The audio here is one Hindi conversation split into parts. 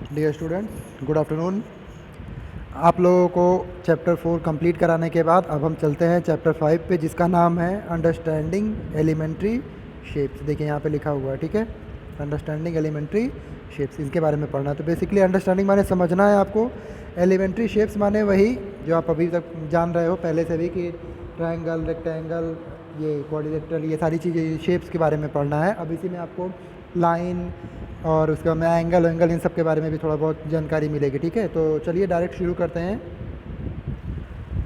Dear students, good afternoon. आप लोगों को चैप्टर 4 कंप्लीट कराने के बाद अब हम चलते हैं चैप्टर 5 पे, जिसका नाम है अंडरस्टैंडिंग एलिमेंट्री शेप्स। देखिए यहाँ पे लिखा हुआ है, ठीक है, अंडरस्टैंडिंग एलिमेंट्री शेप्स, इनके बारे में पढ़ना है। तो बेसिकली अंडरस्टैंडिंग माने समझना है आपको, एलिमेंट्री शेप्स माने वही जो आप अभी तक जान रहे हो पहले से भी कि ट्रायंगल, रेक्टेंगल, ये क्वाड्रिलेटरल, ये सारी चीज़ें शेप्स के बारे में पढ़ना है। अब इसी में आपको लाइन और उसके बाद में एंगल वेंगल इन सब के बारे में भी थोड़ा बहुत जानकारी मिलेगी, ठीक है। तो चलिए डायरेक्ट शुरू करते हैं।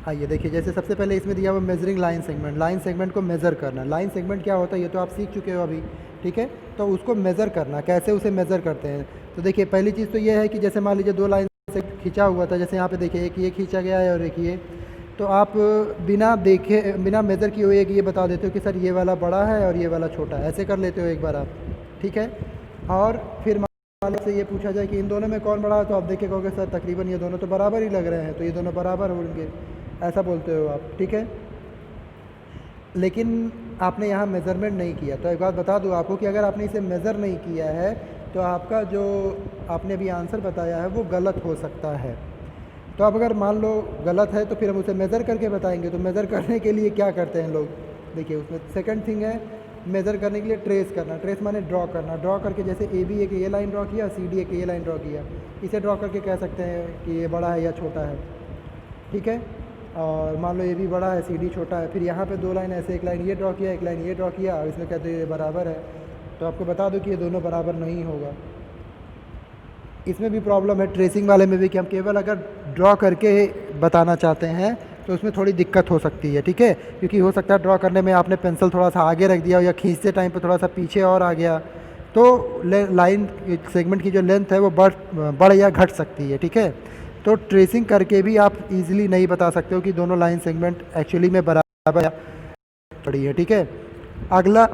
आइए देखिए, जैसे सबसे पहले इसमें दिया हुआ measuring line segment. Line segment को मेज़र करना, लाइन सेगमेंट क्या होता है ये तो आप सीख चुके हो अभी, ठीक है। तो उसको मेज़र करना, कैसे उसे मेज़र करते हैं। तो देखिए पहली चीज़ तो ये है कि जैसे मान लीजिए दो लाइन से खींचा हुआ था, जैसे यहाँ पे देखिए एक ये खींचा गया है और एक ये, तो आप बिना देखे, बिना मेज़र किए हुए ये बता देते हो कि सर ये वाला बड़ा है और ये वाला छोटा है, ऐसे कर लेते हो एक बार आप, ठीक है। और फिर मान लो से ये पूछा जाए कि इन दोनों में कौन बड़ा है, तो आप देख के कहोगे सर तकरीबन ये दोनों तो बराबर ही लग रहे हैं, तो ये दोनों बराबर होंगे, ऐसा बोलते हो आप, ठीक है। लेकिन आपने यहाँ मेज़रमेंट नहीं किया। तो एक बात बता दूँ आपको कि अगर आपने इसे मेज़र नहीं किया है तो आपका जो आपने अभी आंसर बताया है वो गलत हो सकता है। तो अब अगर मान लो गलत है तो फिर हम उसे मेज़र करके बताएंगे। तो मेज़र करने के लिए क्या करते हैं लोग, देखिए उसमें सेकंड थिंग है मेज़र करने के लिए ट्रेस करना। ट्रेस माने ड्रॉ करना। ड्रॉ करके जैसे ए बी एक ये लाइन ड्रॉ किया, सी डी एक ये लाइन ड्रॉ किया, इसे ड्रॉ करके कह सकते हैं कि ये बड़ा है या छोटा है, ठीक है। और मान लो ये भी बड़ा है, सी डी छोटा है, फिर यहाँ पे दो लाइन ऐसे, एक लाइन ये ड्रॉ किया, एक लाइन ये ड्रॉ किया, और इसमें कहते हैं ये बराबर है। तो आपको बता दूँ कि ये दोनों बराबर नहीं होगा। इसमें भी प्रॉब्लम है ट्रेसिंग वाले में भी कि हम केवल अगर ड्रॉ करके बताना चाहते हैं तो उसमें थोड़ी दिक्कत हो सकती है, ठीक है। क्योंकि हो सकता है ड्रॉ करने में आपने पेंसिल थोड़ा सा आगे रख दिया या खींचते टाइम पे थोड़ा सा पीछे और आ गया, तो लाइन सेगमेंट की जो लेंथ है वो बढ़ या घट सकती है, ठीक है। तो ट्रेसिंग करके भी आप इजीली नहीं बता सकते हो कि दोनों लाइन सेगमेंट एक्चुअली में बराबर या पड़ी है, ठीक है। अगला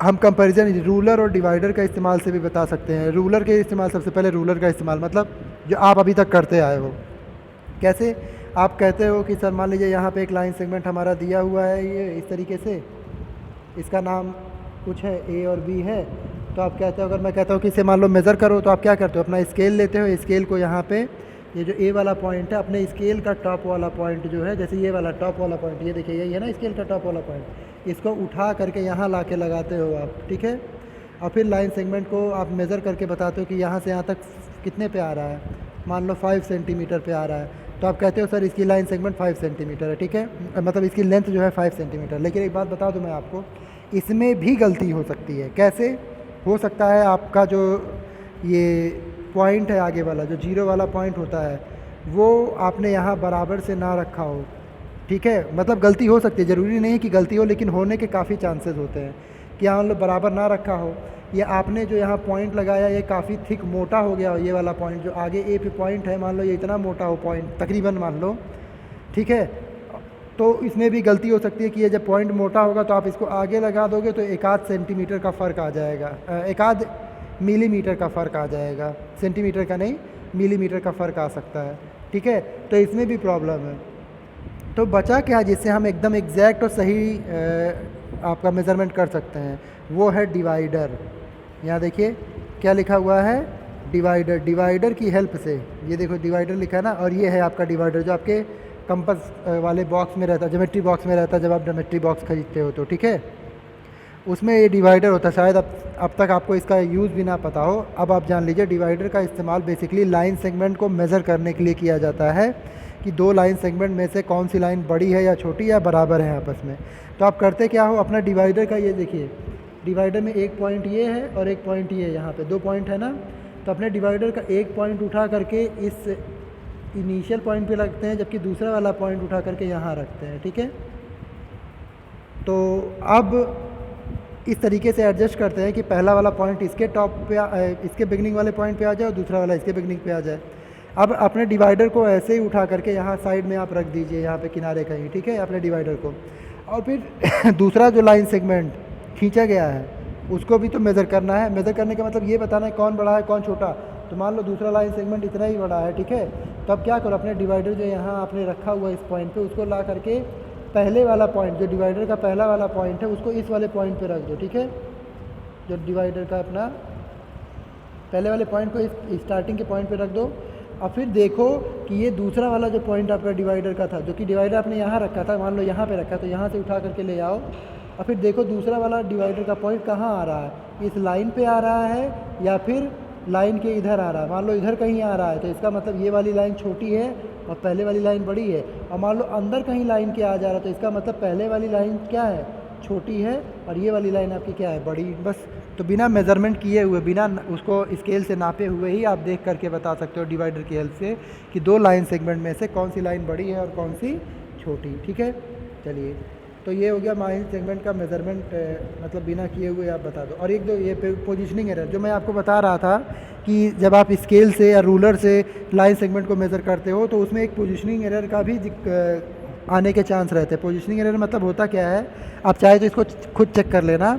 हम कंपैरिजन रूलर और डिवाइडर का इस्तेमाल से भी बता सकते हैं। रूलर के इस्तेमाल, सबसे पहले रूलर का इस्तेमाल मतलब जो आप अभी तक करते आए हो। कैसे, आप कहते हो कि सर मान लीजिए यहाँ पे एक लाइन सेगमेंट हमारा दिया हुआ है, ये इस तरीके से, इसका नाम कुछ है ए और बी है। तो आप कहते हो, अगर मैं कहता हूँ कि इसे मान लो मेज़र करो, तो आप क्या करते हो, अपना स्केल लेते हो, स्केल को यहाँ पे ये जो ए वाला पॉइंट है, अपने स्केल का टॉप वाला पॉइंट जो है, जैसे ये वाला टॉप वाला पॉइंट, ये देखिए यही है ना स्केल का टॉप वाला पॉइंट, इसको उठा करके यहाँ ला के लगाते हो आप, ठीक है। और फिर लाइन सेगमेंट को आप मेज़र करके बताते हो कि यहाँ से यहाँ तक कितने पे आ रहा है, मान लो 5 सेंटीमीटर पे आ रहा है। तो आप कहते हो सर इसकी लाइन सेगमेंट 5 सेंटीमीटर है, ठीक है, मतलब इसकी लेंथ जो है 5 सेंटीमीटर। लेकिन एक बात बता दूँ मैं आपको, इसमें भी गलती हो सकती है। कैसे हो सकता है, आपका जो ये पॉइंट है आगे वाला, जो जीरो वाला पॉइंट होता है, वो आपने यहाँ बराबर से ना रखा हो, ठीक है। मतलब गलती हो सकती है, ज़रूरी नहीं है कि गलती हो, लेकिन होने के काफ़ी चांसेस होते हैं कि हाँ मतलब बराबर ना रखा हो, या आपने जो यहाँ पॉइंट लगाया ये काफ़ी थिक मोटा हो गया हो, ये वाला पॉइंट जो आगे ए पे पॉइंट है, मान लो ये इतना मोटा हो पॉइंट तकरीबन, मान लो, ठीक है। तो इसमें भी गलती हो सकती है कि ये जब पॉइंट मोटा होगा तो आप इसको आगे लगा दोगे तो एक आध सेंटीमीटर का फ़र्क आ जाएगा, एक आध मिलीमीटर का फ़र्क आ जाएगा, सेंटीमीटर का नहीं मिलीमीटर का फ़र्क आ सकता है, ठीक है। तो इसमें भी प्रॉब्लम है। तो बचा क्या जिससे हम एकदम एग्जैक्ट और सही आपका मेज़रमेंट कर सकते हैं, वो है डिवाइडर। यहाँ देखिए क्या लिखा हुआ है, डिवाइडर। डिवाइडर की हेल्प से, ये देखो डिवाइडर लिखा है ना, और ये है आपका डिवाइडर जो आपके कंपास वाले बॉक्स में रहता है, ज्योमेट्री बॉक्स में रहता है, जब आप ज्योमेट्री बॉक्स खरीदते हो तो, ठीक है, उसमें ये डिवाइडर होता है। शायद अब तक आपको इसका यूज़ भी ना पता हो, अब आप जान लीजिए। डिवाइडर का इस्तेमाल बेसिकली लाइन सेगमेंट को मेज़र करने के लिए किया जाता है कि दो लाइन सेगमेंट में से कौन सी लाइन बड़ी है या छोटी या बराबर है आपस में। तो आप करते क्या हो, अपना डिवाइडर का ये देखिए, डिवाइडर में एक पॉइंट ये है और एक पॉइंट ये है, यहाँ पे दो पॉइंट है ना। तो अपने डिवाइडर का एक पॉइंट उठा करके इस इनिशियल पॉइंट पे रखते हैं, जबकि दूसरा वाला पॉइंट उठा करके यहाँ रखते हैं, ठीक है। तो अब इस तरीके से एडजस्ट करते हैं कि पहला वाला पॉइंट इसके टॉप पे इसके बिगनिंग वाले पॉइंट पे आ जाए और दूसरा वाला इसके बिगनिंग पे आ जाए। अब अपने डिवाइडर को ऐसे ही उठा करके यहाँ साइड में आप रख दीजिए, यहाँ पे किनारे कहीं, ठीक है, अपने डिवाइडर को। और फिर दूसरा जो लाइन सेगमेंट खींचा गया है उसको भी तो मेज़र करना है। मेज़र करने का मतलब ये बताना है कौन बड़ा है कौन छोटा। तो मान लो दूसरा लाइन सेगमेंट इतना ही बड़ा है, ठीक है, तो अब क्या करो, अपने डिवाइडर जो यहाँ आपने रखा हुआ इस पॉइंट पे, उसको ला करके पहले वाला पॉइंट, जो डिवाइडर का पहला वाला पॉइंट है, उसको इस वाले पॉइंट पे रख दो, ठीक है, जो डिवाइडर का अपना पहले वाले पॉइंट को इस स्टार्टिंग के पॉइंट पे रख दो और फिर देखो कि ये दूसरा वाला जो पॉइंट आपका डिवाइडर का था, जो कि डिवाइडर आपने यहाँ रखा था, मान लो यहाँ पे रखा, तो यहाँ से उठा करके ले आओ और फिर देखो दूसरा वाला डिवाइडर का पॉइंट कहाँ आ रहा है, इस लाइन पे आ रहा है या फिर लाइन के इधर आ रहा है। मान लो इधर कहीं आ रहा है तो इसका मतलब ये वाली लाइन छोटी है और पहले वाली लाइन बड़ी है, और मान लो अंदर कहीं लाइन के आ जा रहा है तो इसका मतलब पहले वाली लाइन क्या है, छोटी है, और ये वाली लाइन आपकी क्या है, बड़ी। बस तो बिना मेज़रमेंट किए हुए, बिना उसको स्केल से नापे हुए ही आप देख करके बता सकते हो डिवाइडर की हेल्प से कि दो लाइन सेगमेंट में से कौन सी लाइन बड़ी है और कौन सी छोटी। ठीक है, चलिए, तो ये हो गया लाइन सेगमेंट का मेज़रमेंट, मतलब बिना किए हुए आप बता दो। और एक दो ये पोजीशनिंग एरर जो मैं आपको बता रहा था कि जब आप स्केल से या रूलर से लाइन सेगमेंट को मेज़र करते हो तो उसमें एक पोजीशनिंग एरर का भी आने के चांस रहते हैं। पोजीशनिंग एरर मतलब होता क्या है, आप चाहे तो इसको खुद चेक कर लेना।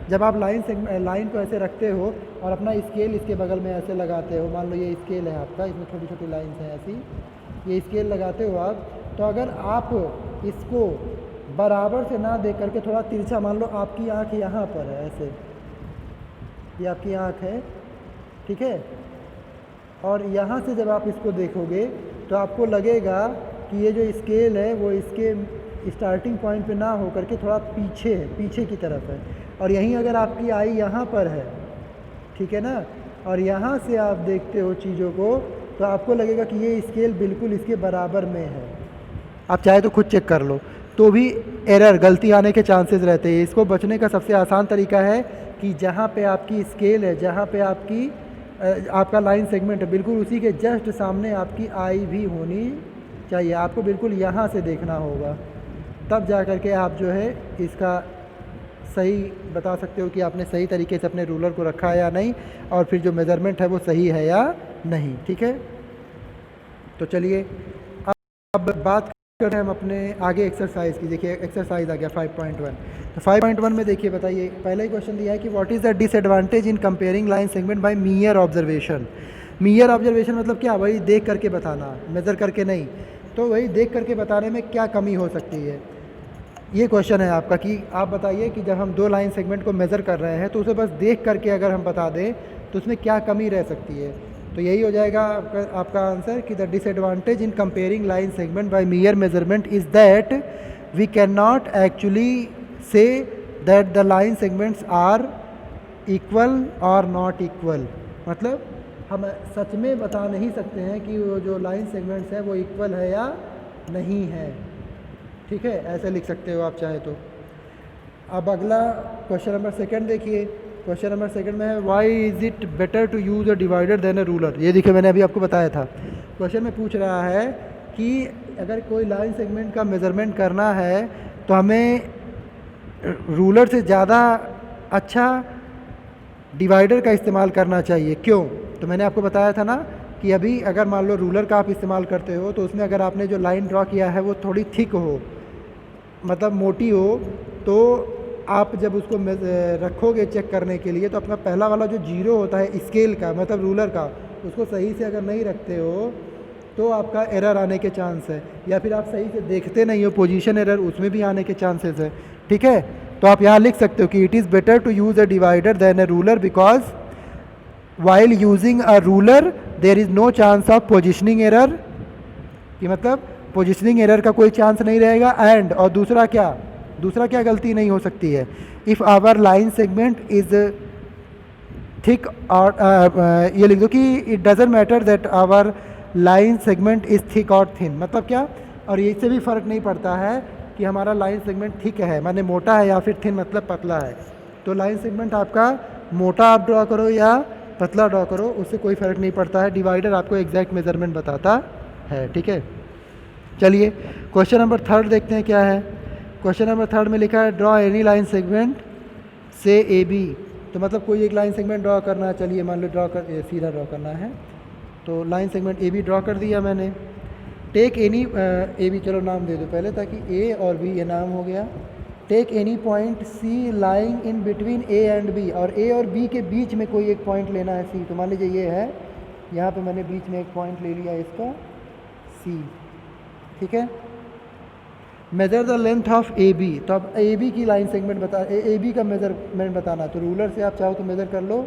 जब आप लाइन को ऐसे रखते हो और अपना स्केल इसके बगल में ऐसे लगाते हो, मान लो ये स्केल है आपका, इसमें छोटी छोटी लाइन्स हैं ऐसी, ये स्केल लगाते हो आप, तो अगर आप इसको बराबर से ना देख करके थोड़ा तिरछा, मान लो आपकी आँख यहाँ पर है ऐसे, ये आपकी आँख है, ठीक है, और यहाँ से जब आप इसको देखोगे तो आपको लगेगा कि ये जो स्केल है वो इसके स्टार्टिंग पॉइंट पे ना हो करके थोड़ा पीछे है, पीछे की तरफ है, और यहीं अगर आपकी आई यहाँ पर है, ठीक है ना, और यहाँ से आप देखते हो चीज़ों को तो आपको लगेगा कि ये स्केल बिल्कुल इसके बराबर में है। आप चाहे तो खुद चेक कर लो, तो भी एरर, गलती आने के चांसेस रहते हैं। इसको बचने का सबसे आसान तरीका है कि जहाँ पे आपकी स्केल है, जहाँ पे आपका लाइन सेगमेंट है, बिल्कुल उसी के जस्ट सामने आपकी आई भी होनी चाहिए। आपको बिल्कुल यहाँ से देखना होगा, तब जा कर के आप जो है इसका सही बता सकते हो कि आपने सही तरीके से अपने रूलर को रखा है या नहीं, और फिर जो मेज़रमेंट है वो सही है या नहीं। ठीक है, तो चलिए अब बात करते हैं हम अपने आगे एक्सरसाइज की। देखिए एक्सरसाइज आ गया 5.1। तो 5.1 में देखिए, बताइए, पहला ही क्वेश्चन दिया है कि what is the disadvantage in comparing line segment by mere observation. Mere observation मतलब क्या, वही देख करके बताना, मेज़र करके नहीं। तो वही देख करके बताने में क्या कमी हो सकती है, ये क्वेश्चन है आपका कि आप बताइए कि जब हम दो लाइन सेगमेंट को मेज़र कर रहे हैं तो उसे बस देख करके अगर हम बता दें तो उसमें क्या कमी रह सकती है। तो यही हो जाएगा आपका आंसर कि the disadvantage in comparing line segment by mere measurement is that we can not actually say that the line segments are equal और नॉट इक्वल। मतलब हम सच में बता नहीं सकते हैं कि वो जो लाइन सेगमेंट्स हैं वो इक्वल है या नहीं है। ठीक है, ऐसे लिख सकते हो आप चाहे तो। अब अगला क्वेश्चन नंबर सेकंड देखिए। क्वेश्चन नंबर सेकंड में है why is it better to use a divider than a ruler. ये देखिए मैंने अभी आपको बताया था। क्वेश्चन में पूछ रहा है कि अगर कोई लाइन सेगमेंट का मेज़रमेंट करना है तो हमें रूलर से ज़्यादा अच्छा डिवाइडर का इस्तेमाल करना चाहिए, क्यों? तो मैंने आपको बताया था ना कि अभी अगर मान लो रूलर का आप इस्तेमाल करते हो तो उसमें अगर आपने जो लाइन ड्रॉ किया है वो थोड़ी थिक हो, मतलब मोटी हो, तो आप जब उसको रखोगे चेक करने के लिए तो अपना पहला वाला जो जीरो होता है स्केल का, मतलब रूलर का, उसको सही से अगर नहीं रखते हो तो आपका एरर आने के चांस है, या फिर आप सही से देखते नहीं हो, पोजीशन एरर, उसमें भी आने के चांसेस है। ठीक है, तो आप यहाँ लिख सकते हो कि it is better to use a divider than a ruler because while using a ruler there is no chance of positioning error, कि मतलब पोजिशनिंग एरर का कोई चांस नहीं रहेगा। एंड और दूसरा क्या गलती नहीं हो सकती है, if our line segment is thick, और ये लिख दो कि it doesn't matter that our line segment is thick और थिन। मतलब क्या, और इससे भी फ़र्क नहीं पड़ता है कि हमारा लाइन सेगमेंट थिक है, माने मोटा है, या फिर थिन मतलब पतला है। तो लाइन सेगमेंट आपका मोटा आप ड्रॉ करो या पतला ड्रॉ करो, उससे कोई फ़र्क नहीं पड़ता है, डिवाइडर आपको एग्जैक्ट मेजरमेंट बताता है। ठीक है, चलिए क्वेश्चन नंबर थर्ड देखते हैं क्या है। क्वेश्चन नंबर थर्ड में लिखा है ड्रॉ एनी लाइन सेगमेंट से ए बी। तो मतलब कोई एक लाइन सेगमेंट ड्रॉ करना है, चलिए मान लो सीधा ड्रॉ करना है, तो line segment A B draw कर दिया मैंने। टेक एनी ए बी, चलो नाम दे दो पहले ताकि ए और बी ये नाम हो गया। Take any point C lying in between A and B, और ए और बी के बीच में कोई एक पॉइंट लेना है सी। तो मान लीजिए ये है, यहाँ पे मैंने बीच में एक पॉइंट ले लिया इसका सी। ठीक है, measure the length of A B. तो अब ए बी की लाइन सेगमेंट बता, ए बी का मेजरमेंट बताना, तो रूलर से आप चाहो तो मेज़र कर लो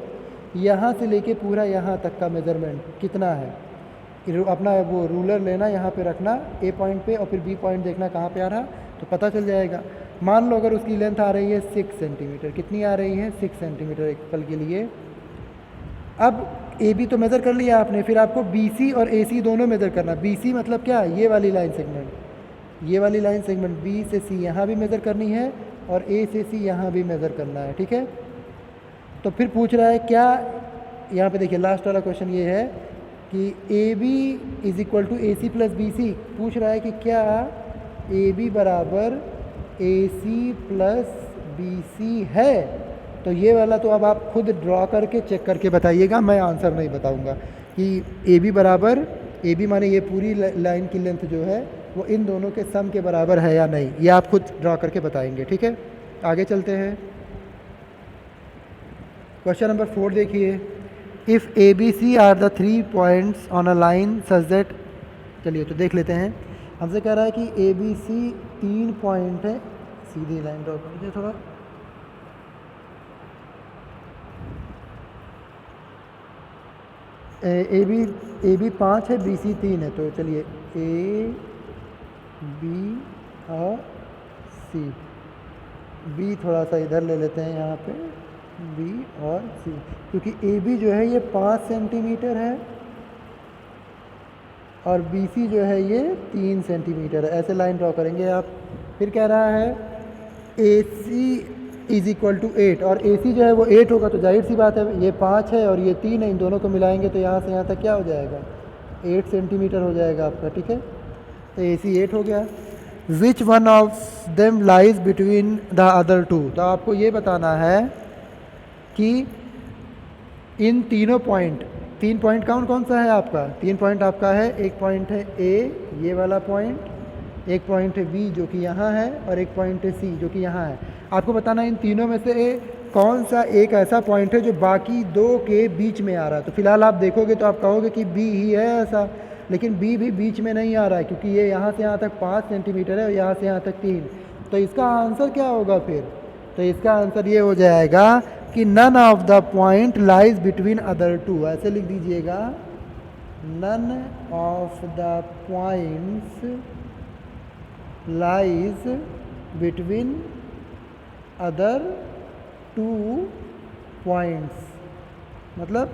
यहाँ से लेके पूरा यहाँ तक का मेज़रमेंट कितना है, अपना वो रूलर लेना, यहाँ पे रखना ए पॉइंट पे और फिर बी पॉइंट देखना कहाँ पे आ रहा, तो पता चल जाएगा। मान लो अगर उसकी लेंथ आ रही है 6 सेंटीमीटर, कितनी आ रही है 6 सेंटीमीटर एक पल के लिए। अब ए बी तो मेज़र कर लिया आपने, फिर आपको बी सी और ए सी दोनों मेज़र करना। बी सी मतलब क्या, ये वाली लाइन सेगमेंट, ये वाली लाइन सेगमेंट बी से सी यहाँ भी मेज़र करनी है और ए से सी यहाँ भी मेज़र करना है, ठीक है। तो फिर पूछ रहा है क्या, यहाँ पे देखिए लास्ट वाला क्वेश्चन ये है कि A B is equal to A C plus B C. पूछ रहा है कि क्या ए बी बराबर ए सी प्लस बी सी है। तो ये वाला तो अब आप खुद ड्रॉ करके चेक करके बताइएगा, मैं आंसर नहीं बताऊंगा कि ए बी बराबर, ए बी माने ये पूरी लाइन की लेंथ जो है वो इन दोनों के सम के बराबर है या नहीं, ये आप खुद ड्रॉ करके बताएंगे, ठीक है। आगे चलते हैं, क्वेश्चन नंबर 4 देखिए। If A B C are the 3 points on a line such that, चलिए तो देख लेते हैं। हमसे कह रहा है कि ए बी सी 3 पॉइंट है, सीधी लाइन ड्रॉ कर दीजिए थोड़ा। ए बी 5 है, बी सी 3 है, तो चलिए ए बी और सी, बी थोड़ा सा इधर ले लेते हैं यहाँ पे, बी और सी, क्योंकि ए बी जो है ये 5 सेंटीमीटर है और बी सी जो है ये 3 सेंटीमीटर है, ऐसे लाइन ड्रॉ करेंगे आप। फिर कह रहा है ए सी इज़ इक्वल टू 8 और ए सी जो है वो 8 होगा, तो जाहिर सी बात है ये 5 है और ये 3 है, इन दोनों को मिलाएंगे तो यहाँ से यहाँ तक क्या हो जाएगा, 8 सेंटीमीटर हो जाएगा आपका, ठीक है। तो ए सी 8 हो गया। Which one of them lies between the other two, तो आपको ये बताना है कि इन तीनों पॉइंट, 3 पॉइंट कौन कौन सा है आपका, 3 पॉइंट आपका है, एक पॉइंट है ए ये वाला पॉइंट, एक पॉइंट है बी जो कि यहाँ है और एक पॉइंट है सी जो कि यहाँ है। आपको बताना है इन तीनों में से कौन सा एक ऐसा पॉइंट है जो बाकी दो के बीच में आ रहा है। तो फिलहाल आप देखोगे तो आप कहोगे कि बी ही है ऐसा, लेकिन बी भी बीच में नहीं आ रहा है क्योंकि ये यहाँ से यहाँ तक 5 सेंटीमीटर है और यहाँ से यहाँ तक 3। तो इसका आंसर क्या होगा फिर, तो इसका आंसर ये हो जाएगा कि none of the point lies between other two, ऐसे लिख दीजिएगा, none of the points lies between other 2 points, मतलब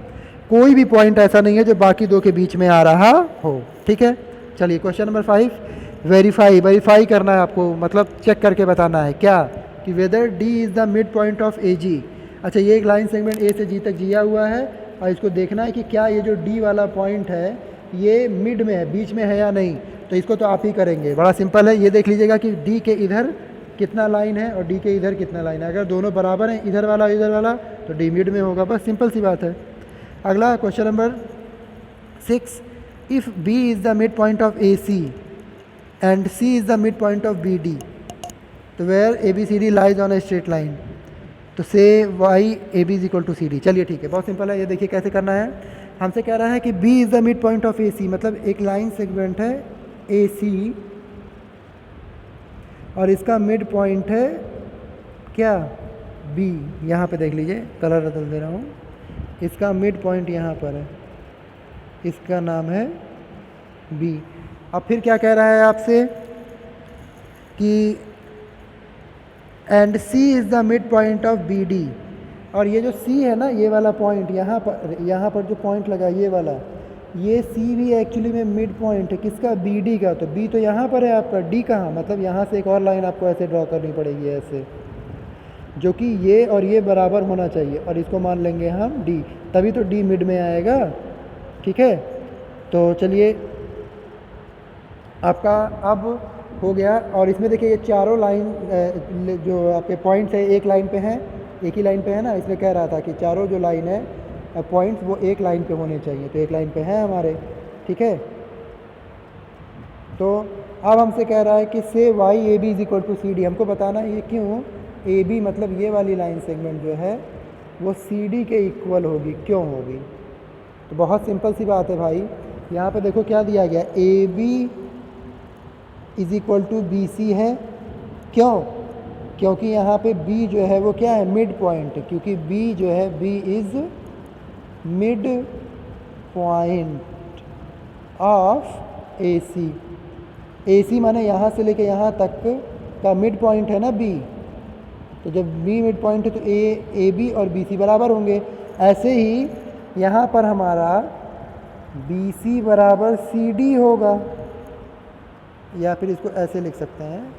कोई भी पॉइंट ऐसा नहीं है जो बाकी दो के बीच में आ रहा हो, ठीक है। चलिए क्वेश्चन नंबर 5, वेरीफाई करना है आपको, मतलब चेक करके बताना है क्या, कि whether D is the mid point of A G. अच्छा, ये एक लाइन सेगमेंट ए से जी तक जिया हुआ है और इसको देखना है कि क्या ये जो डी वाला पॉइंट है ये मिड में है, बीच में है या नहीं। तो इसको तो आप ही करेंगे, बड़ा सिंपल है, ये देख लीजिएगा कि डी के इधर कितना लाइन है और डी के इधर कितना लाइन है। अगर दोनों बराबर हैं, इधर वाला तो डी मिड में होगा, बस सिंपल सी बात है। अगला question number 6, if B is the mid point of A C and C is the mid point of B D, तो where A B C D lies on a straight line, तो say why A B is equal to C D. चलिए ठीक है, बहुत सिंपल है, ये देखिए कैसे करना है। हमसे कह रहा है कि B is the mid point of A C, मतलब एक लाइन सेगमेंट है ए सी और इसका मिड पॉइंट है क्या, बी। यहाँ पे देख लीजिए, कलर बदल दे रहा हूँ, इसका मिड पॉइंट यहाँ पर है, इसका नाम है बी। अब फिर क्या कह रहा है आपसे कि and C is the mid point of B D, और ये जो सी है ना, ये वाला पॉइंट यहाँ पर जो पॉइंट लगा ये वाला, ये सी भी एक्चुअली में मिड पॉइंट है किसका, बी डी का। तो बी तो यहाँ पर है आपका, डी कहाँ, मतलब यहाँ से एक और लाइन आपको ऐसे ड्रॉ करनी पड़ेगी ऐसे, जो कि ये और ये बराबर होना चाहिए और इसको मान लेंगे हम डी, तभी तो डी मिड में आएगा, ठीक है। तो चलिए आपका अब हो गया, और इसमें देखिए ये चारों लाइन जो आपके पॉइंट्स है एक लाइन पे हैं, एक ही लाइन पे है ना, इसमें कह रहा था कि चारों जो लाइन है पॉइंट्स वो एक लाइन पे होने चाहिए, तो एक लाइन पे है हमारे, ठीक है। तो अब हमसे कह रहा है कि say why A B is equal to C D, हमको बताना है ये क्यों ए बी मतलब ये वाली लाइन सेगमेंट जो है वो सी डी के इक्वल होगी, क्यों होगी। तो बहुत सिंपल सी बात है भाई, यहाँ पे देखो क्या दिया गया, A B is equal to B C है, क्यों, क्योंकि यहाँ पे B जो है वो क्या है, मिड पॉइंट, क्योंकि B जो है B is mid point of A C माने यहाँ से लेके यहाँ तक का मिड पॉइंट है ना बी, तो जब बी मिड पॉइंट है तो ए बी और बी सी बराबर होंगे। ऐसे ही यहाँ पर हमारा बी सी बराबर सी डी होगा, या फिर इसको ऐसे लिख सकते हैं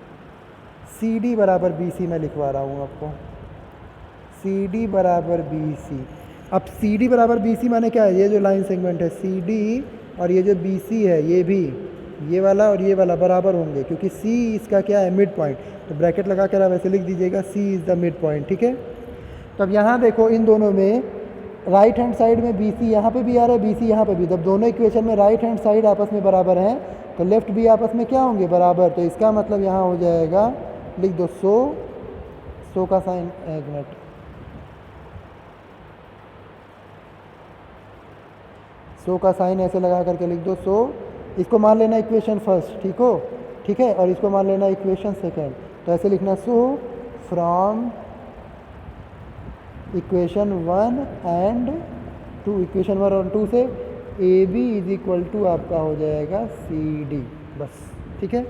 सी डी बराबर बी सी, मैं लिखवा रहा हूँ आपको, सी डी बराबर बी सी। अब सी डी बराबर बी सी माने क्या है, ये जो लाइन सेगमेंट है सी डी और ये जो बी सी है ये भी, ये वाला और ये वाला बराबर होंगे, क्योंकि सी इसका क्या है मिड पॉइंट, तो ब्रैकेट लगा कर आप ऐसे लिख दीजिएगा सी इज़ द मिड पॉइंट, ठीक है। तो अब यहाँ देखो इन दोनों में राइट हैंड साइड में बी सी यहाँ पर भी आ रहा है, बी सी यहाँ पर भी, जब दोनों इक्वेशन में राइट हैंड साइड आपस में बराबर हैं तो लेफ्ट भी आपस में क्या होंगे बराबर, तो इसका मतलब यहाँ हो जाएगा, लिख दो 100 का साइन, एक मिनट, 100 का साइन ऐसे लगा करके लिख दो 100, इसको मान लेना इक्वेशन फर्स्ट, ठीक है, और इसको मान लेना इक्वेशन सेकंड, तो ऐसे लिखना 100 फ्रॉम इक्वेशन 1 एंड 2, इक्वेशन 1 और 2 से A B is equal to आपका हो जाएगा सी डी, बस, ठीक है।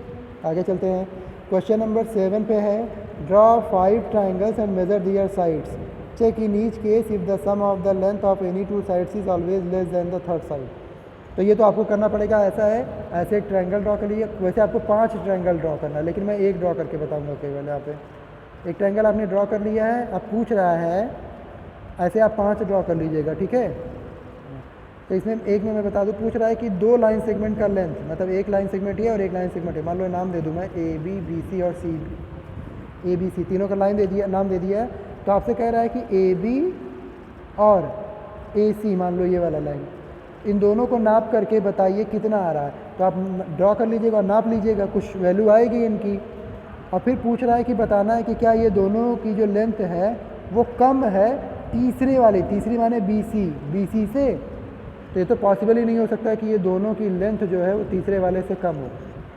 आगे चलते हैं, क्वेश्चन नंबर 7 पे है, draw 5 triangles and measure their sides, check in each case if the sum of the length of any 2 sides is always less than the third side. तो ये तो आपको करना पड़ेगा, ऐसा है, ऐसे एक ट्रायंगल ड्रॉ कर लीजिए, वैसे आपको 5 ट्रायंगल ड्रॉ करना है, लेकिन मैं एक ड्रॉ करके बताऊंगा केवल। यहाँ पे एक ट्रायंगल आपने ड्रॉ कर लिया है, अब पूछ रहा है ऐसे आप 5 ड्रॉ कर लीजिएगा, ठीक है। तो इसमें एक में मैं बता दूँ, पूछ रहा है कि 2 लाइन सेगमेंट का लेंथ, मतलब एक लाइन सेगमेंट है और एक लाइन सेगमेंट है, मान लो नाम दे दूँ मैं ए बी बी सी और सी, ए बी सी तीनों का लाइन दे दिया, नाम दे दिया है। तो आपसे कह रहा है कि ए बी और ए सी, मान लो ये वाला लाइन, इन दोनों को नाप करके बताइए कितना आ रहा है। तो आप ड्रॉ कर लीजिएगा और नाप लीजिएगा, कुछ वैल्यू आएगी इनकी, और फिर पूछ रहा है कि बताना है कि क्या ये दोनों की जो लेंथ है वो कम है तीसरे वाले, तीसरी माने बी सी से, तो ये तो पॉसिबल ही नहीं हो सकता कि ये दोनों की लेंथ जो है वो तीसरे वाले से कम हो।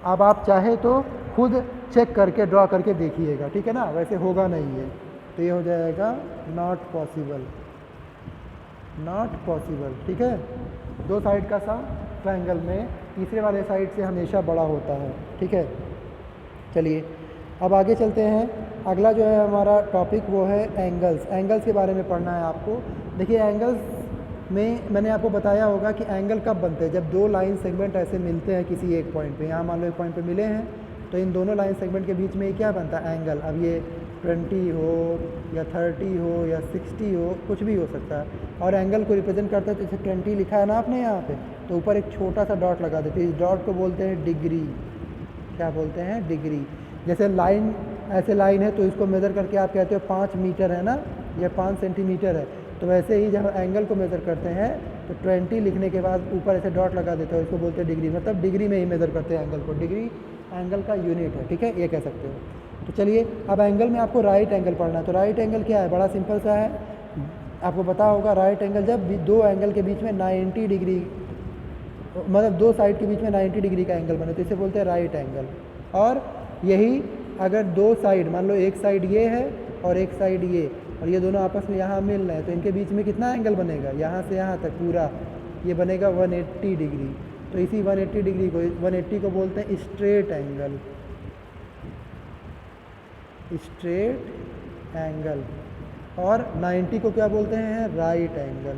अब आप चाहे तो खुद चेक करके ड्रॉ करके देखिएगा, ठीक है ना, वैसे होगा नहीं है, तो ये हो जाएगा नॉट पॉसिबल, ठीक है। 2 साइड का सम ट्रायंगल में तीसरे वाले साइड से हमेशा बड़ा होता है, ठीक है। चलिए अब आगे चलते हैं, अगला जो है हमारा टॉपिक वो है एंगल्स के बारे में पढ़ना है आपको। देखिए एंगल्स में मैंने आपको बताया होगा कि एंगल कब बनते हैं, जब 2 लाइन सेगमेंट ऐसे मिलते हैं किसी एक पॉइंट पे, यहाँ मान लो एक पॉइंट पे मिले हैं, तो इन दोनों लाइन सेगमेंट के बीच में क्या बनता है एंगल। अब ये 20 हो या 30 हो या 60 हो, कुछ भी हो सकता है, और एंगल को रिप्रेजेंट करता है, जैसे 20 लिखा है ना आपने यहाँ पे, तो ऊपर एक छोटा सा डॉट लगा देते हैं, इस डॉट को बोलते हैं डिग्री। क्या बोलते हैं, डिग्री। जैसे लाइन, ऐसे लाइन है तो इसको मेज़र करके आप कहते हो 5 मीटर है ना, या 5 सेंटीमीटर है, तो वैसे ही जब एंगल को मेज़र करते हैं तो 20 लिखने के बाद ऊपर ऐसे डॉट लगा देते हो, इसको बोलते हैं डिग्री, मतलब डिग्री में ही मेज़र करते हैं एंगल को, डिग्री एंगल का यूनिट है, ठीक है, ये कह सकते हो। तो चलिए अब एंगल में आपको राइट एंगल पढ़ना है, तो राइट एंगल क्या है, बड़ा सिंपल सा है, आपको पता होगा राइट एंगल जब 2 एंगल के बीच में 90 डिग्री, मतलब 2 साइड के बीच में 90 डिग्री का एंगल बने तो इसे बोलते हैं राइट एंगल। और यही अगर 2 साइड, मान लो एक साइड ये है और एक साइड ये, और ये दोनों आपस में यहाँ मिल रहे हैं, तो इनके बीच में कितना एंगल बनेगा, यहाँ से यहाँ तक पूरा ये बनेगा 180 डिग्री। तो इसी 180 डिग्री को, 180 को बोलते हैं स्ट्रेट एंगल, और 90 को क्या बोलते हैं, राइट एंगल,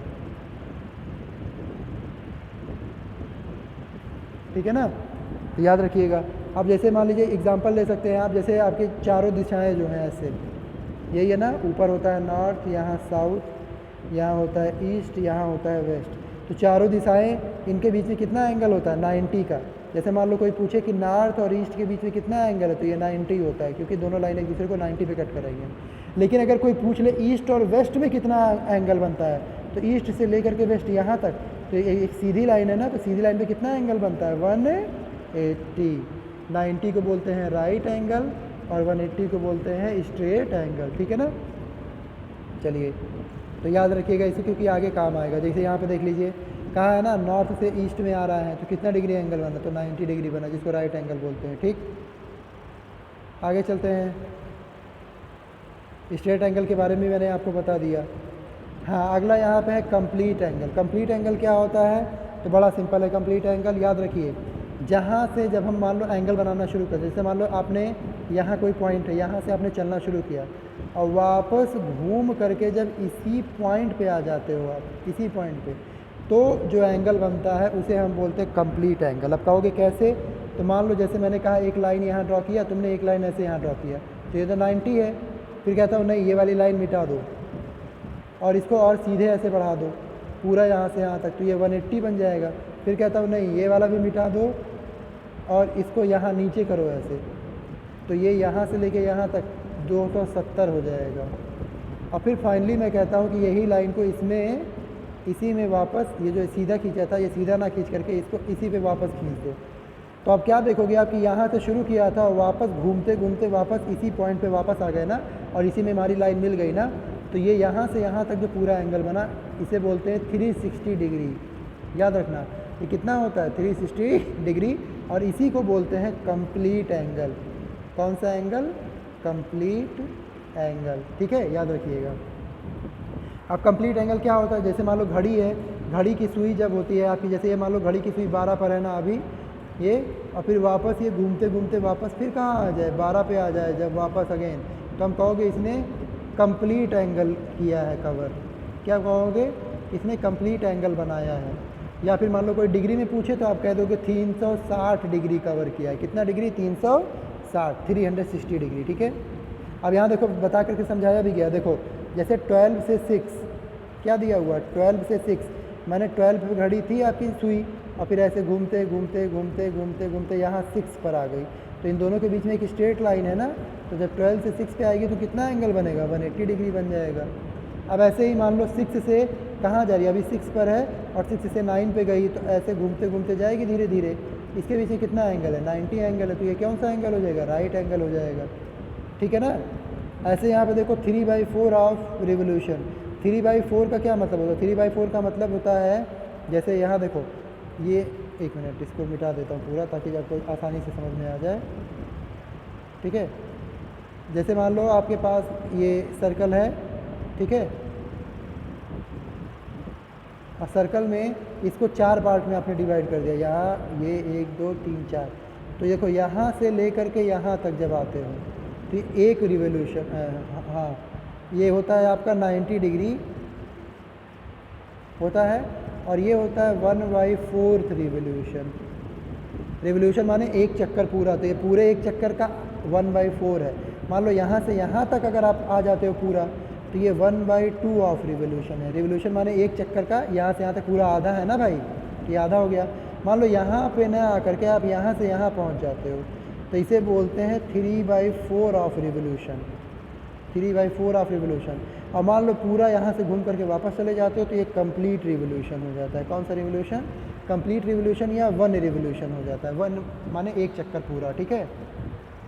ठीक है ना, तो याद रखिएगा। अब जैसे मान लीजिए एग्जांपल ले सकते हैं आप, जैसे आपके चारों दिशाएं जो हैं ऐसे, यही है ना, ऊपर होता है नॉर्थ, यहाँ साउथ, यहाँ होता है ईस्ट, यहाँ होता है वेस्ट, तो चारों दिशाएं, इनके बीच में कितना एंगल होता है, 90 का। जैसे मान लो कोई पूछे कि नॉर्थ और ईस्ट के बीच में कितना एंगल है, तो ये 90 होता है, क्योंकि दोनों लाइन एक दूसरे को 90 पे कट करेंगे। लेकिन अगर कोई पूछ ले ईस्ट और वेस्ट में कितना एंगल बनता है, तो ईस्ट से लेकर के वेस्ट यहाँ तक, तो एक सीधी लाइन है ना, तो सीधी लाइन पे कितना एंगल बनता है, 180। 90 को बोलते हैं राइट एंगल और 180 को बोलते हैं स्ट्रेट एंगल, ठीक है ना। चलिए तो याद रखिएगा इसे, क्योंकि आगे काम आएगा। जैसे यहाँ पे देख लीजिए, कहा है ना नॉर्थ से ईस्ट में आ रहा है, तो कितना डिग्री एंगल बना, तो 90 डिग्री बना, जिसको राइट एंगल बोलते हैं, ठीक। आगे चलते हैं, स्ट्रेट एंगल के बारे में मैंने आपको बता दिया। हाँ, अगला यहाँ पे है कंप्लीट एंगल। कंप्लीट एंगल क्या होता है? तो बड़ा सिंपल है कंप्लीट एंगल, याद रखिए। जहाँ से जब हम मान लो एंगल बनाना शुरू करते, जैसे मान लो आपने यहाँ कोई पॉइंट है, यहाँ से आपने चलना शुरू किया और वापस घूम करके जब इसी पॉइंट पे आ जाते हो आप, इसी पॉइंट पे, तो जो एंगल बनता है उसे हम बोलते हैं कंप्लीट एंगल। अब कहोगे कैसे? तो मान लो जैसे मैंने कहा एक लाइन यहाँ ड्रॉ किया, तुमने एक लाइन ऐसे यहाँ ड्रॉ किया, तो ये तो 90 है। फिर कहता हूँ नहीं, ये वाली लाइन मिटा दो और इसको और सीधे ऐसे बढ़ा दो पूरा यहाँ से यहाँ तक, तो ये 180 बन जाएगा। फिर कहता हूँ नहीं, ये वाला भी मिटा दो और इसको यहाँ नीचे करो ऐसे, तो ये यहाँ से लेके यहाँ तक 270 हो जाएगा। और फिर फाइनली मैं कहता हूँ कि यही लाइन को इसमें, इसी में वापस, ये जो सीधा खींचा था ये सीधा ना खींच करके इसको इसी पे वापस खींच दो। तो अब क्या देखोगे आप कि यहाँ से शुरू किया था, वापस घूमते घूमते वापस इसी पॉइंट पे वापस आ गए ना, और इसी में हमारी लाइन मिल गई ना। तो ये यहाँ से यहाँ तक जो पूरा एंगल बना, इसे बोलते हैं 360 डिग्री। याद रखना, ये कितना होता है? 360 डिग्री। और इसी को बोलते हैं कंप्लीट एंगल। कौन सा एंगल? Complete angle. ठीक है, याद रखिएगा। अब कंप्लीट एंगल क्या होता है? जैसे मान लो घड़ी है, घड़ी की सुई जब होती है आपकी, जैसे ये मान लो घड़ी की सुई 12 पर है ना अभी ये, और फिर वापस ये घूमते घूमते वापस फिर कहाँ आ जाए? 12 पे आ जाए जब वापस अगेन, तो हम कहोगे इसने कंप्लीट एंगल किया है कवर। क्या कहोगे? इसने कंप्लीट एंगल बनाया है। या फिर मान लो कोई डिग्री में पूछे तो आप कह दोगे 360 डिग्री कवर किया है। कितना डिग्री? 360, 360 डिग्री। ठीक है, अब यहाँ देखो बता करके समझाया भी गया। देखो जैसे 12 से 6 क्या दिया हुआ? 12 से 6, मैंने 12 पे घड़ी थी आपकी सुई, और फिर ऐसे घूमते घूमते घूमते घूमते घूमते यहाँ 6 पर आ गई, तो इन दोनों के बीच में एक स्ट्रेट लाइन है ना, तो जब 12 से 6 पे आएगी तो कितना एंगल बनेगा? 180 डिग्री बन जाएगा। अब ऐसे ही मान लो 6 से कहाँ जा रही है? अभी 6 पर है और 6 से 9 पे गई, तो ऐसे घूमते घूमते जाएगी धीरे धीरे। इसके बीच में कितना एंगल है? 90 एंगल है, तो ये कौन सा एंगल हो जाएगा? राइट एंगल हो जाएगा। ठीक है ना। ऐसे यहाँ पे देखो 3/4 ऑफ रिवोल्यूशन। 3/4 का क्या मतलब होता है? 3/4 का मतलब होता है, जैसे यहाँ देखो ये, एक मिनट इसको मिटा देता हूँ पूरा ताकि आपको आसानी से समझ में आ जाए। ठीक है, जैसे मान लो आपके पास ये सर्कल है, ठीक है, और सर्कल में इसको 4 पार्ट में आपने डिवाइड कर दिया। यहाँ ये 1 2 3 4, तो देखो यहाँ से ले करके यहाँ तक जब आते हो तो एक रिवोल्यूशन, हाँ ये होता है आपका 90 डिग्री होता है, और ये होता है 1/4 रिवोल्यूशन। रिवोल्यूशन माने एक चक्कर पूरा, तो ये पूरे एक चक्कर का 1/4 है। मान लो यहाँ से यहाँ तक अगर आप आ जाते हो पूरा, तो ये 1/2 ऑफ रिवोल्यूशन है। रिवोल्यूशन माने एक चक्कर का यहाँ से यहाँ तक पूरा आधा है ना भाई, ये आधा हो गया। मान लो यहाँ पे न आकर के आप यहाँ से यहाँ पहुँच जाते हो, तो इसे बोलते हैं 3/4 ऑफ रिवोल्यूशन। 3/4 of revolution. और मान लो पूरा यहाँ से घूम करके वापस चले जाते हो तो ये कंप्लीट रिवोल्यूशन हो जाता है। कौन सा रिवोल्यूशन? कंप्लीट रिवोल्यूशन या 1 रिवोल्यूशन हो जाता है। 1 माने एक चक्कर पूरा। ठीक है,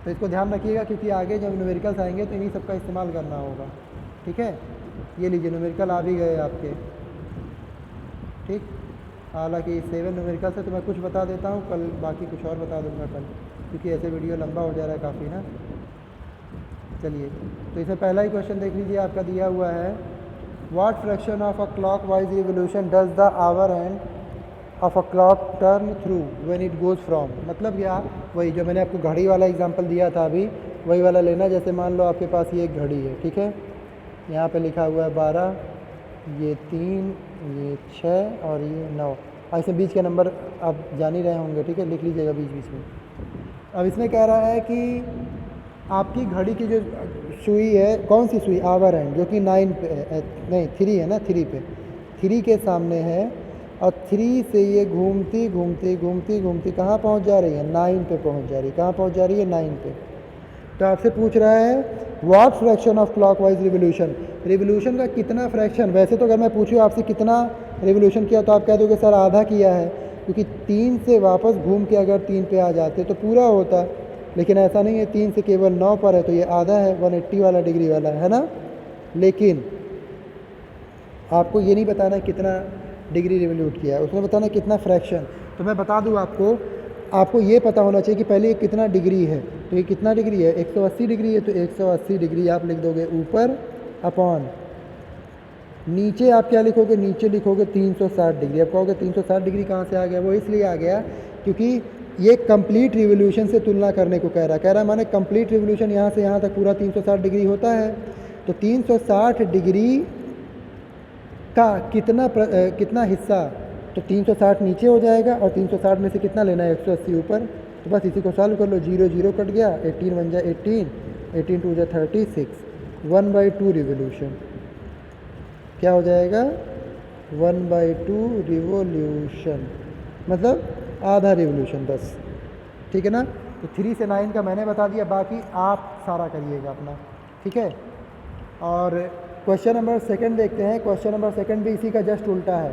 तो इसको ध्यान रखिएगा क्योंकि आगे जब न्यूमेरिकल्स आएंगे तो इन्हीं सबका इस्तेमाल करना होगा। ठीक है, ये लीजिए न्यूमेरिकल आ भी गए आपके। ठीक, हालांकि 7 न्यूमेरिकल्स है तो मैं कुछ बता देता हूँ, कल बाकी कुछ और बता दूँगा कल, क्योंकि ऐसे वीडियो लंबा हो जा रहा है काफ़ी ना। चलिए, तो इसमें पहला ही क्वेश्चन देख लीजिए, आपका दिया हुआ है what fraction of a clock wise revolution does the our end of a clock turn through when it goes from. मतलब क्या? वही जो मैंने आपको घड़ी वाला एग्जांपल दिया था अभी, वही वाला लेना। जैसे मान लो आपके पास ये एक घड़ी है, ठीक है, यहाँ पे लिखा हुआ है 12, ये 3, ये 6 और ये 9। ऐसे बीच के नंबर आप जान ही रहे होंगे। ठीक है, लिख लीजिएगा बीच बीच में। अब इसमें कह रहा है कि आपकी घड़ी की जो सुई है, कौन सी सुई? आवर एंड, जो कि 9 पे नहीं 3 है ना, 3 पे, 3 के सामने है, और 3 से ये घूमती घूमती घूमती घूमती कहाँ पहुँच जा रही है? 9 पे पहुँच जा रही है। कहाँ पहुँच जा रही है? 9 पे। तो आपसे पूछ रहा है what fraction of clockwise revolution, revolution का कितना फ्रैक्शन। वैसे तो अगर मैं पूछूँ आपसे कितना रिवोल्यूशन किया तो आप कह दोगे सर आधा किया है, क्योंकि 3 से वापस घूम के अगर 3 पे आ जाते तो पूरा होता, लेकिन ऐसा नहीं है। 3 से केवल 9 पर है तो ये आधा है, 180 वाला डिग्री वाला है ना। लेकिन आपको ये नहीं बताना कितना डिग्री रिवोल्यूट किया है, उसने बताना कितना फ्रैक्शन। तो मैं बता दूं आपको ये पता होना चाहिए कि पहले ये कितना डिग्री है। तो ये कितना डिग्री है? 180 डिग्री है, तो 180 डिग्री आप लिख दोगे ऊपर अपॉन नीचे आप क्या लिखोगे, नीचे लिखोगे 360 डिग्री। अब कहोगे 360 डिग्री कहाँ से आ गया, वो इसलिए आ गया क्योंकि ये कंप्लीट रिवोल्यूशन से तुलना करने को कह रहा है माने कंप्लीट रिवोल्यूशन यहाँ से यहाँ तक पूरा 360 डिग्री होता है। तो 360 डिग्री का कितना हिस्सा, तो 360 नीचे हो जाएगा और 360 में से कितना लेना है, 180 ऊपर। तो बस इसी को सॉल्व कर लो, 0 0 कट गया, 18 बन जाए 18, 18 2 जा 36, 1/2 रिवोल्यूशन क्या हो जाएगा, 1/2 रिवोल्यूशन, मतलब आधा रिवोल्यूशन बस। ठीक है ना। तो 3 से 9 का मैंने बता दिया, बाकी आप सारा करिएगा अपना। ठीक है। और क्वेश्चन नंबर सेकंड देखते हैं। क्वेश्चन नंबर सेकंड भी इसी का जस्ट उल्टा है।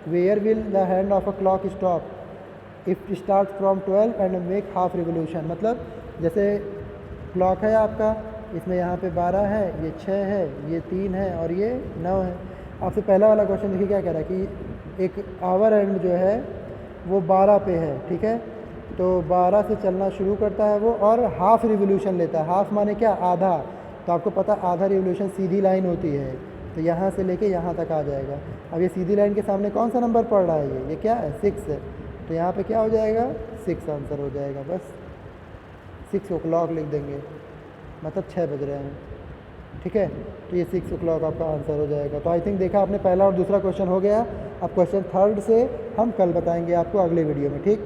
Where will the hand of a clock stop if start from 12 and make half revolution. मतलब जैसे क्लॉक है आपका, इसमें यहाँ पे 12 है, ये 6 है, ये 3 है और ये 9 है। आपसे पहला वाला क्वेश्चन देखिए क्या कह रहा है कि एक आवर एंड जो है वो 12 पे है। ठीक है। तो 12 से चलना शुरू करता है वो और हाफ रिवोल्यूशन लेता है। हाफ माने क्या, आधा। तो आपको पता आधा रिवोल्यूशन सीधी लाइन होती है, तो यहाँ से लेके यहाँ तक आ जाएगा। अब ये सीधी लाइन के सामने कौन सा नंबर पड़ रहा है, ये क्या है, 6 है। तो यहाँ पे क्या हो जाएगा, 6 आंसर हो जाएगा। बस 6 ओ क्लॉक लिख देंगे, मतलब 6 बज रहे हैं। ठीक है। तो ये 6 o'clock आपका आंसर हो जाएगा। तो आई थिंक देखा आपने, पहला और दूसरा क्वेश्चन हो गया। अब क्वेश्चन थर्ड से हम कल बताएंगे आपको अगले वीडियो में। ठीक।